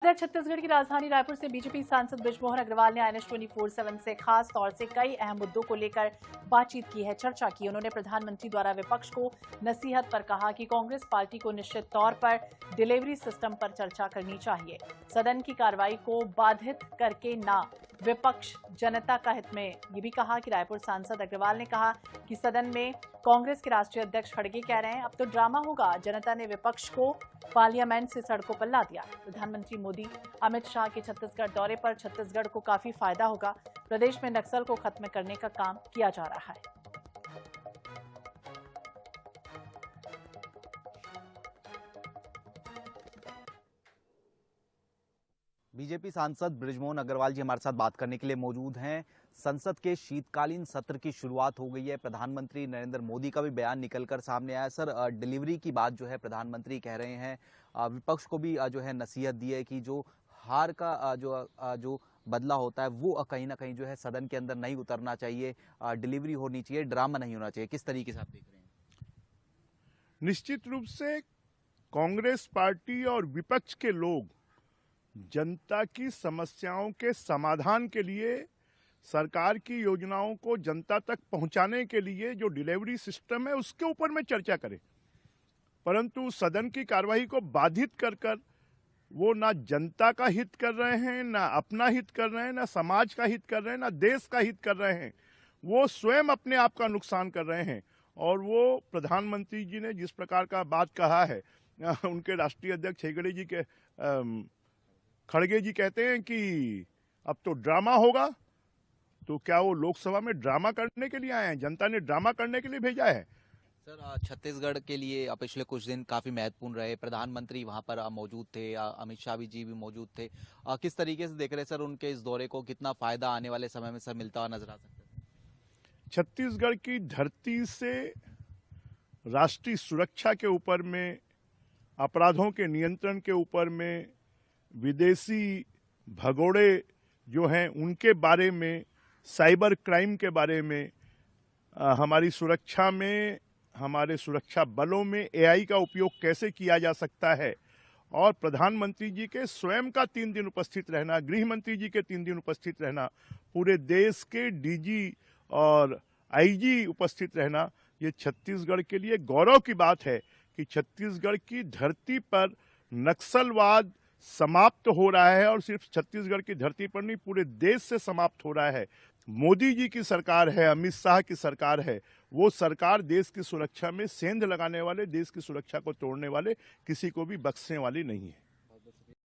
इधर छत्तीसगढ़ की राजधानी रायपुर से बीजेपी सांसद बृजमोहन अग्रवाल ने INS 24/7 से खास तौर से कई अहम मुद्दों को लेकर बातचीत की है, चर्चा की। उन्होंने प्रधानमंत्री द्वारा विपक्ष को नसीहत पर कहा कि कांग्रेस पार्टी को निश्चित तौर पर डिलीवरी सिस्टम पर चर्चा करनी चाहिए। सदन की कार्रवाई को बाधित करके ना, विपक्ष जनता का हित में। ये भी कहा कि रायपुर सांसद अग्रवाल ने कहा कि सदन में कांग्रेस के राष्ट्रीय अध्यक्ष खड़गे कह रहे हैं अब तो ड्रामा होगा। जनता ने विपक्ष को पार्लियामेंट से सड़कों पर ला दिया। प्रधानमंत्री मोदी अमित शाह के छत्तीसगढ़ दौरे पर छत्तीसगढ़ को काफी फायदा होगा। प्रदेश में नक्सल को खत्म करने का काम किया जा रहा है। बीजेपी सांसद बृजमोहन अग्रवाल जी हमारे साथ बात करने के लिए मौजूद हैं। संसद के शीतकालीन सत्र की शुरुआत हो गई है। प्रधानमंत्री नरेंद्र मोदी का भी बयान निकलकर सामने आया। सर, डिलीवरी की बात जो है प्रधानमंत्री कह रहे हैं, विपक्ष को भी जो है नसीहत दी है कि जो हार का जो बदला होता है वो कहीं ना कहीं जो है सदन के अंदर नहीं उतरना चाहिए, डिलीवरी होनी चाहिए, ड्रामा नहीं होना चाहिए। किस तरीके से आप देख रहे हैं? निश्चित रूप से कांग्रेस पार्टी और विपक्ष के लोग जनता की समस्याओं के समाधान के लिए, सरकार की योजनाओं को जनता तक पहुंचाने के लिए जो डिलीवरी सिस्टम है उसके ऊपर में चर्चा करें, परंतु सदन की कार्यवाही को बाधित कर कर वो ना जनता का हित कर रहे हैं, ना अपना हित कर रहे हैं, ना समाज का हित कर रहे हैं, ना देश का हित कर रहे हैं। वो स्वयं अपने आप का नुकसान कर रहे हैं। और वो प्रधानमंत्री जी ने जिस प्रकार का बात कहा है, उनके राष्ट्रीय अध्यक्ष खड़गे जी कहते हैं कि अब तो ड्रामा होगा। तो क्या वो लोकसभा में ड्रामा करने के लिए आए हैं? जनता ने ड्रामा करने के लिए भेजा है। सर, छत्तीसगढ़ के लिए पिछले कुछ दिन काफी महत्वपूर्ण रहे। प्रधानमंत्री वहां पर मौजूद थे, अमित शाह जी भी मौजूद थे। किस तरीके से देख रहे हैं सर उनके इस दौरे को? कितना फायदा आने वाले समय में सर मिलता हुआ नजर आ सकता है? छत्तीसगढ़ की धरती से राष्ट्रीय सुरक्षा के ऊपर में, अपराधों के नियंत्रण के ऊपर में, विदेशी भगोड़े जो हैं उनके बारे में, साइबर क्राइम के बारे में, हमारी सुरक्षा में, हमारे सुरक्षा बलों में AI का उपयोग कैसे किया जा सकता है, और प्रधानमंत्री जी के स्वयं का 3 दिन उपस्थित रहना, गृह मंत्री जी के 3 दिन उपस्थित रहना, पूरे देश के DG और IG उपस्थित रहना, ये छत्तीसगढ़ के लिए गौरव की बात है कि छत्तीसगढ़ की धरती पर नक्सलवाद समाप्त हो रहा है। और सिर्फ छत्तीसगढ़ की धरती पर नहीं, पूरे देश से समाप्त हो रहा है। मोदी जी की सरकार है, अमित शाह की सरकार है, वो सरकार देश की सुरक्षा में सेंध लगाने वाले, देश की सुरक्षा को तोड़ने वाले किसी को भी बख्शने वाली नहीं है।